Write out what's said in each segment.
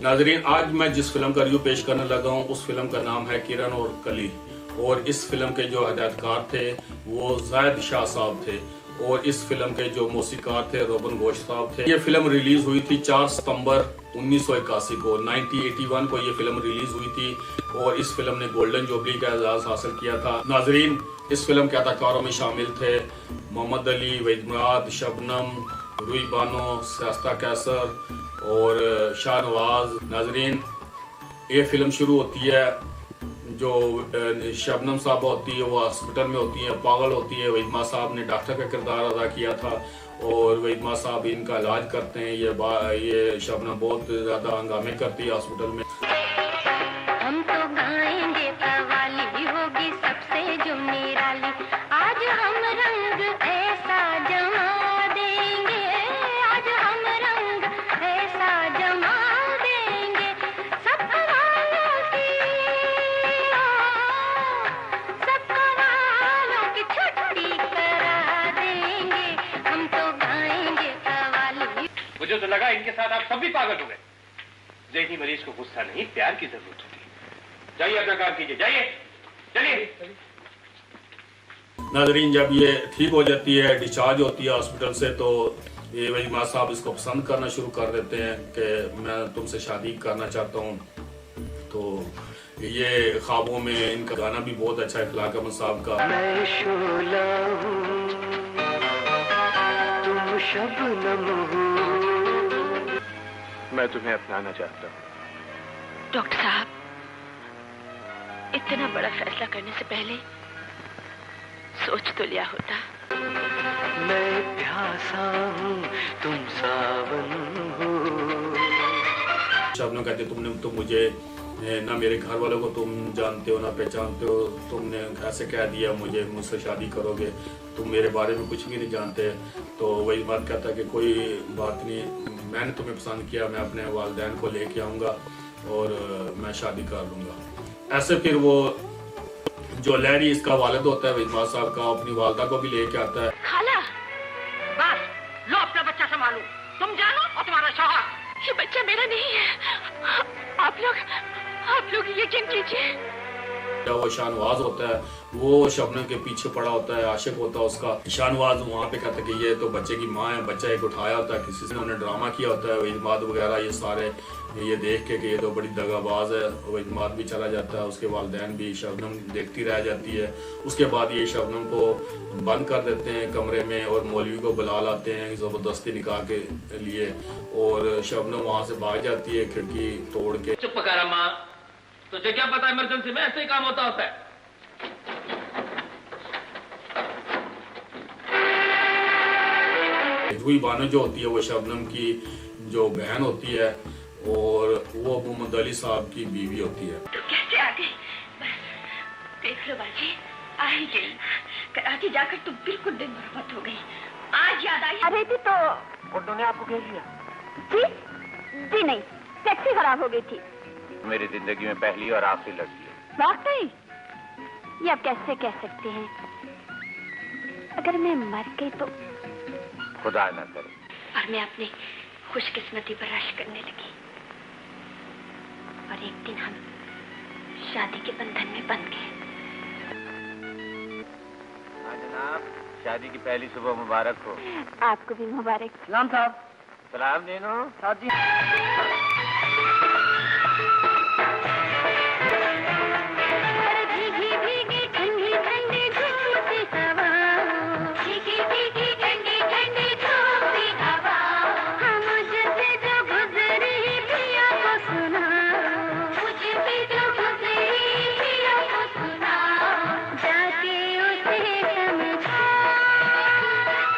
नाजरीन, आज मैं जिस फिल्म का रिव्यू पेश करने लगा हूँ उस फिल्म का नाम है किरण और कली। और इस फिल्म के जो हदायतकार थे वो जायद शाह साहब थे और इस फिल्म के जो मौसीकार थे रोबन घोष साहब थे। ये फिल्म रिलीज हुई थी 4 सितंबर 1981 को। 1981 को ये फिल्म रिलीज हुई थी और इस फिल्म ने गोल्डन जुबली का एजाज हासिल किया था। नाजरीन, इस फिल्म के अदाकारों में शामिल थे मोहम्मद अली, वहीद मुराद, शबनम, रूही बानो, शाइस्ता कैसर और शाहनवाज। नाजरीन, ये फिल्म शुरू होती है, जो शबनम साहब होती है वो हॉस्पिटल में होती है, पागल होती है। वहीद साहब ने डॉक्टर का किरदार अदा किया था और वहीद साहब इनका इलाज करते हैं। ये शबनम बहुत ज्यादा हंगामे करती है हॉस्पिटल में। हम तो गाएंगे कव्वाली होगी सबसे जो निराली, आज हम रंग ऐसा जमा देंगे, आज हम रंग ऐसा जमा देंगे, सब कव्वालों की छुट्टी करा देंगे, हम तो गाएंगे कव्वाली। मुझे तो लगा इनके साथ आप सब भी पागल हो गए। ज़हनी मरीज को गुस्सा नहीं, प्यार की जरूरत होती है। जाइए अपना काम कीजिए, जाइए, चलिए। नाजरीन, जब ये ठीक हो जाती है, डिस्चार्ज होती है हॉस्पिटल से, तो ये वहीद साहब इसको पसंद करना शुरू कर देते हैं कि मैं तुमसे शादी करना चाहता हूँ। तो ये ख्वाबों में इनका गाना भी बहुत अच्छा है इखलाक अहमद साहब का। मैं शोला हूँ, तुम शबनम हो, मैं तुम्हें अपनाना चाहता हूँ। डॉक्टर साहब, इतना बड़ा फैसला करने से पहले सोच तो लिया होता। मैं प्यासा हूँ, तुम सावन हो। शबनम कहते तुम मुझे ना मेरे घर वालों को तुम जानते हो ना पहचानते हो, तुमने ऐसे कह दिया मुझसे शादी करोगे, तुम मेरे बारे में कुछ भी नहीं जानते। तो वही बात कहता है कि कोई बात नहीं, मैंने तुम्हें पसंद किया, मैं अपने वालिदैन को लेके आऊँगा और मैं शादी कर लूँगा। ऐसे फिर वो जो लहरी इसका वालिद होता है वहीद साहब का, अपनी वालदा को भी लेके आता है। खाला, बस लो अपना बच्चा संभालो, तुम जानो और तुम्हारा शौहर। ये बच्चा मेरा नहीं है। आप लोग यकीन कीजिए। वो शाहनवाज होता है, वो शबनम के पीछे पड़ा होता है, आशिक होता है उसका। शाहनवाज वहाँ पे कहता है कि ये तो बच्चे की माँ है, बच्चा एक उठाया होता है, किसी ने उन्हें ड्रामा किया होता है। वहीद वगैरह ये सारे ये देख के कि ये तो बड़ी दगाबाज है, वहीद भी चला जाता है, उसके वालिदैन भी। शबनम देखती रह जाती है। उसके बाद ये शबनम को बंद कर देते हैं कमरे में और मौलवी को बुला लाते हैं ज़बरदस्ती निकाह के लिए, और शबनम वहाँ से भाग जाती है खिड़की तोड़ के। चुप पकारा माँ, तुझे क्या पता इमरजेंसी में ऐसे ही काम होता है। रूही बानो जो होती है वो शबनम की जो बहन होती है और वो मोहम्मद अली साहब की बीवी होती है। तो कैसे आ गई? बस देख लो बाजी, आ ही गई। कराची जाकर तो बिल्कुल दिन बर्बाद हो गई। आज याद आई। अरे थी तो गुड्डू ने आपको कह दिया? जी नहीं, टैक्सी खराब हो गई थी। मेरी जिंदगी में पहली और आखिरी लड़की है। वाकई? ये आप कैसे कह सकते हैं? अगर मैं मर गई तो? खुदा न करे। और मैं अपनी खुशकिस्मती पर रश करने लगी और एक दिन हम शादी के बंधन में बंध गए। हाँ जनाब, शादी की पहली सुबह मुबारक हो। आपको भी मुबारक। सलाम साहब। सलाम दीनो। साहब जी। भीगी भीगी ठंडी ठंडी झूमती हवा, भीगी भीगी ठंडी ठंडी झूमती हवा, हम मुझसे जो गुजरी पिया को सुना, मुझसे जो गुजरी पिया को सुना, जाके उसे समझा,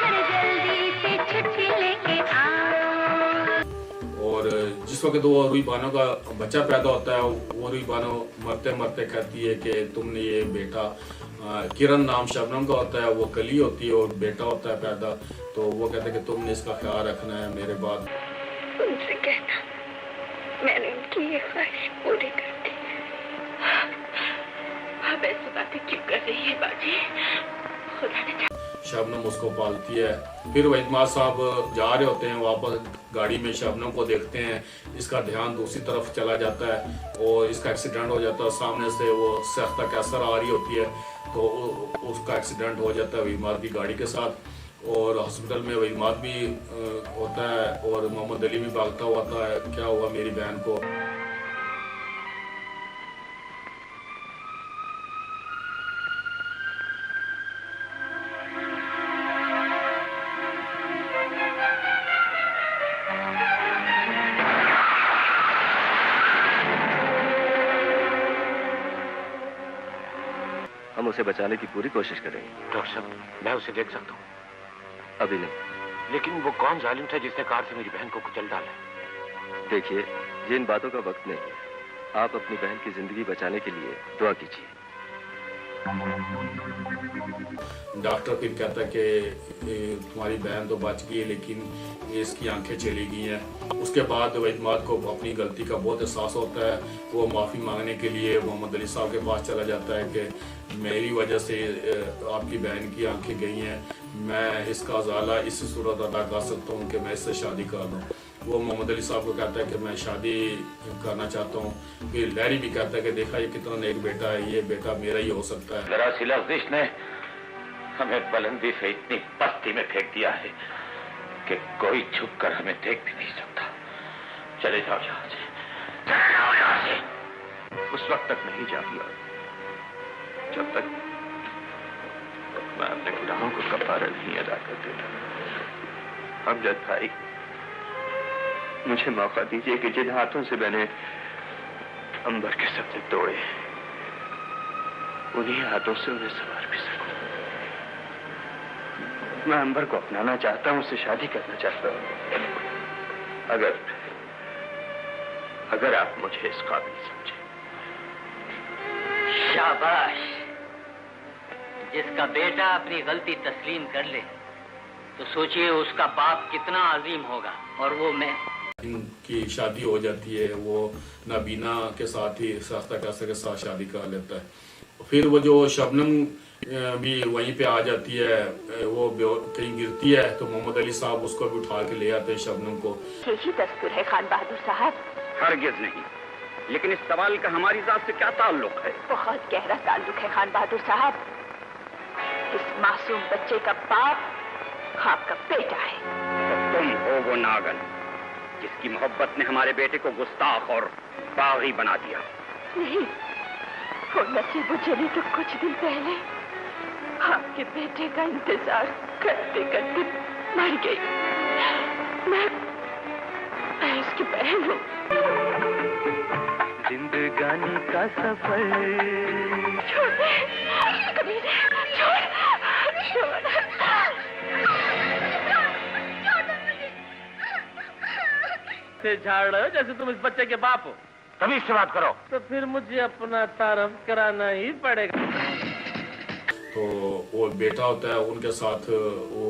हर जल्दी से छुट्टी लेके आओ। और जिस वक्त वो रूही बानो का बच्चा पैदा होता है, वो रूही बानो मरते मरते कहती है कि तुमने ये बेटा, किरण नाम शबनम का होता है, वो कली होती है और बेटा होता है पैदा, तो वो कहते हैं कि तुमने इसका ख्याल रखना है मेरे बाद। उनसे कहना मैंने उनकी ये ख्वाहिश पूरी कर दी। अब ऐसी बातें क्यों कर रही है बाजी? खुदा ने शबनम उसको पालती है। फिर वहीद साहब जा रहे होते हैं वापस, गाड़ी में शबनम को देखते हैं, इसका ध्यान दूसरी तरफ चला जाता है और इसका एक्सीडेंट हो जाता है। सामने से वो सख्ता कैसर आ रही होती है तो उसका एक्सीडेंट हो जाता है वहीद की गाड़ी के साथ और हॉस्पिटल में वहीद भी होता है और मोहम्मद अली भी भागता हुआ आता है, क्या हुआ मेरी बहन को। हम उसे बचाने की पूरी कोशिश करेंगे। डॉक्टर साहब, मैं उसे देख सकता हूँ? अभी नहीं। लेकिन वो कौन जालिम था जिसने कार से मेरी बहन को कुचल डाला? देखिए, ये इन बातों का वक्त नहीं है। आप अपनी बहन की जिंदगी बचाने के लिए दुआ कीजिए। डॉक्टर फिर कहता है कि तुम्हारी बहन तो बच गई है लेकिन इसकी आंखें चली गई हैं। उसके बाद वहीद को अपनी गलती का बहुत एहसास होता है। वो माफ़ी मांगने के लिए मोहम्मद अली साहब के पास चला जाता है कि मेरी वजह से आपकी बहन की आंखें गई हैं, मैं इसका अजाला इस सूरत अदा कर सकता हूँ कि मैं इससे शादी कर दूँ। वो मोहम्मद अली साहब को कहता है कि मैं शादी करना चाहता हूँ। फिर लहरी भी कहता है कि देखा ये कितना नेक बेटा है, ये बेटा मेरा ही हो सकता है। जरा सी लफ्ज़िश ने हमें बुलंदी से इतनी पस्ती में फेंक दिया है कि कोई छुप कर हमें देख भी नहीं सकता। चले जाओ यहाँ से, चले जाओ यहाँ से। उस वक्त तक नहीं जाऊंगा जब तक मैं अपने गुनाहों को कफारा नहीं अदा कर देता। अमजद भाई, मुझे मौका दीजिए कि जिन हाथों से मैंने अंबर के सपने तोड़े उन्हीं हाथों से उन्हें संवार भी सकूं। मैं अंबर को अपनाना चाहता हूं, उससे शादी करना चाहता हूं। अगर आप मुझे इस काबिल समझे। शाबाश। जिसका बेटा अपनी गलती तस्लीम कर ले तो सोचिए उसका बाप कितना अजीम होगा। और वो मैं। इनकी शादी हो जाती है, वो नाबीना के साथ ही साख्ता कैसर के साथ शादी कर लेता है। फिर वो जो शबनम भी वहीं पे आ जाती है, वो कहीं गिरती है तो मोहम्मद अली साहब उसको भी उठा के ले आते हैं शबनम को। यही दस्तूर है खान बहादुर साहब? हरगिज नहीं, लेकिन इस सवाल का हमारी जात से क्या ताल्लुक है? बहुत गहरा ताल्लुक है खान बहादुर साहब। इस मासूम बच्चे का बाप आपका बेटा है। तो तुम हो वो नागन जिसकी मोहब्बत ने हमारे बेटे को गुस्ताख और बागी बना दिया। नहीं, वो नसीब जली तो कुछ दिन पहले आपके बेटे का इंतजार करते करते मर गई। मैं इसकी बहन हूँ। जिंदगानी का सफर से झाड़ रहे हो जैसे तुम इस बच्चे के बाप हो। तभी से बात करो। तो फिर मुझे अपना तारफ कराना ही पड़ेगा। तो वो बेटा होता है, उनके साथ वो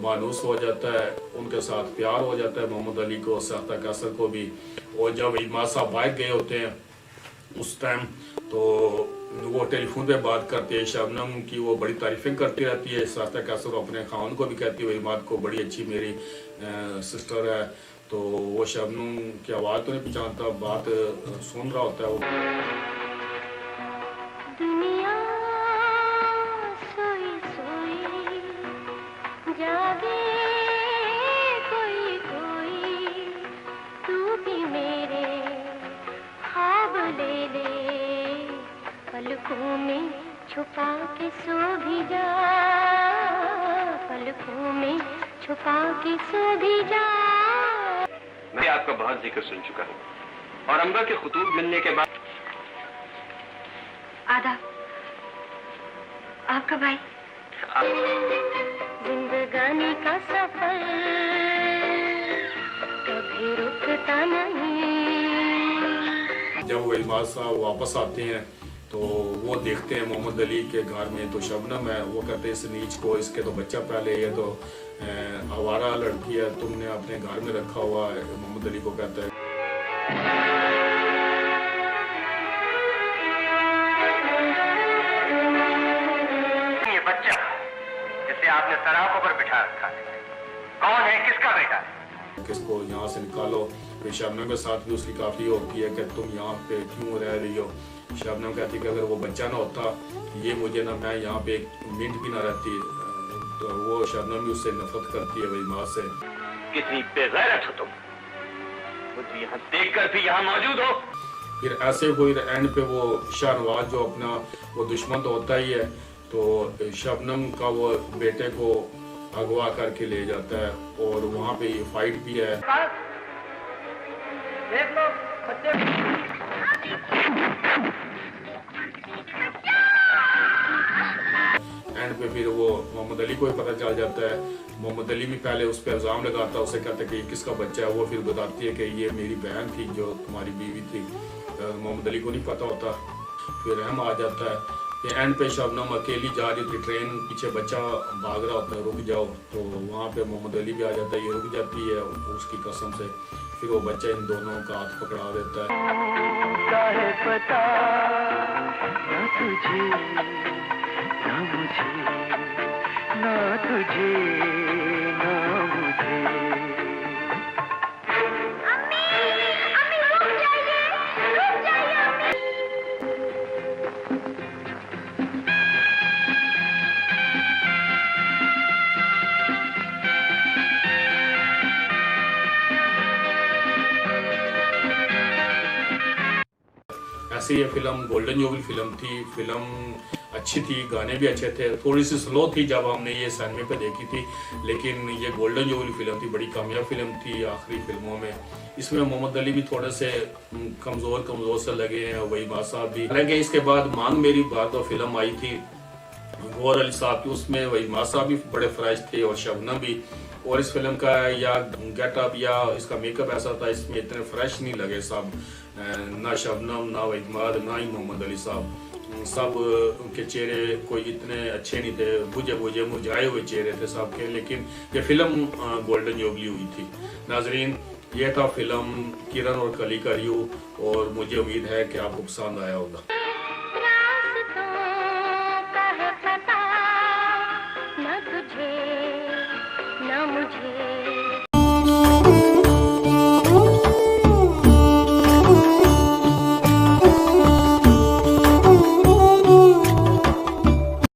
मानूस हो जाता है, उनके साथ प्यार हो जाता है मोहम्मद अली को, साख्ता कैसर को भी। और जब इमाम साहब बाहर गए होते हैं उस टाइम तो वो टेलीफोन पे बात करते हैं। शबनम की वो बड़ी तारीफें करती रहती है। साख्ता कैसर अपने खान को भी कहती है इमाद को बड़ी अच्छी मेरी सिस्टर है। तो वो शबनम की आवाज़ तो नहीं पहचानता, बात सुन रहा होता है वो। दुनिया सोई सोई जागे कोई कोई, तू भी मेरे ख्वाब ले ले, पलकों में छुपा के सो भी जा, पलकों में छुपा के सो भी जा। मैं आपका बहुत जिक्र सुन चुका हूँ और अंबर के खुतूब मिलने के बाद। आदाब, आपका भाई। जिंदगानी का सफर कभी रुकता नहीं। जब वो इमाद साहब वापस आते हैं तो वो देखते हैं मोहम्मद अली के घर में तो शबनम है। वो कहते हैं इस नीच को, इसके तो बच्चा पहले, ये तो आवारा लड़की है, तुमने अपने घर में रखा हुआ है। मोहम्मद अली को कहता है ये बच्चा जिसे आपने सलाखों पर बिठा रखा है। कौन है, किसका बेटा है? किसको यहाँ से निकालो। फिर शबनम के साथ भी उसकी काफ़ी होती है कि तुम यहाँ पे क्यों रह रही हो। शबनम कहती है कि अगर वो बच्चा ना होता ये मुझे ना, मैं यहाँ पे एक मिनट भी ना रहती। तो वो शबनम भी उससे नफरत करती है वहीमा से। कितनी बेगैरत हो तुम, मुझे यहाँ देखकर भी यहाँ मौजूद हो। फिर ऐसे कोई एंड पे वो शाहनवाज जो अपना वो दुश्मन तो होता ही है, तो शबनम का वो बेटे को अगवा करके ले जाता है और वहाँ पे ये फाइट भी है। देख लो बच्चे। एंड पे फिर वो मोहम्मद अली को ही पता चल जाता है। मोहम्मद अली भी पहले उस पर इल्ज़ाम लगाता है, उसे कहता है कि ये किसका बच्चा है। वो फिर बताती है कि ये मेरी बहन थी जो तुम्हारी बीवी थी। मोहम्मद अली को नहीं पता होता। फिर रहम आ जाता है। फिर एंड पे शबनम अकेली जा रही थी, ट्रेन पीछे बच्चा भाग रहा होता है, रुक जाओ। तो वहाँ पे मोहम्मद अली भी आ जाता है, ये रुक जाती है उसकी कसम से। फिर वो बच्चा इन दोनों का हाथ पकड़ा देता है। पता ना तुझे ना मुझे, ना तुझे ना मुझे। अम्मी, अम्मी रुक जाइए अम्मी। ऐसे ये फिल्म गोल्डन जुबली फिल्म थी। फिल्म अच्छी थी, गाने भी अच्छे थे। थोड़ी सी स्लो थी जब हमने ये सिनेमा पे देखी थी, लेकिन ये गोल्डन जुबली फिल्म थी, बड़ी कामयाब फिल्म थी आखिरी फिल्मों में। इसमें मोहम्मद अली भी थोड़े से कमज़ोर से लगे हैं, वही बात साहब भी। हालांकि इसके बाद मांग मेरी बात और फिल्म आई थी गौर अली साहब की, उसमें वही माँ साहब भी बड़े फ्रेश थे और शबनम भी। और इस फिल्म का या गेटअप या इसका मेकअप ऐसा था, इसमें इतने फ्रेश नहीं लगे सब, ना शबनम ना वहीमाद ना ही मोहम्मद अली साहब। सब के चेहरे कोई इतने अच्छे नहीं थे, बुझे बुझे मुरझाए हुए चेहरे थे सबके। लेकिन ये फिल्म गोल्डन जुबली हुई थी। नाजरीन, ये था फिल्म किरण और कली का रिव्यू और मुझे उम्मीद है कि आपको पसंद आया होगा। रास्तों का है पता, न तुझे न मुझे।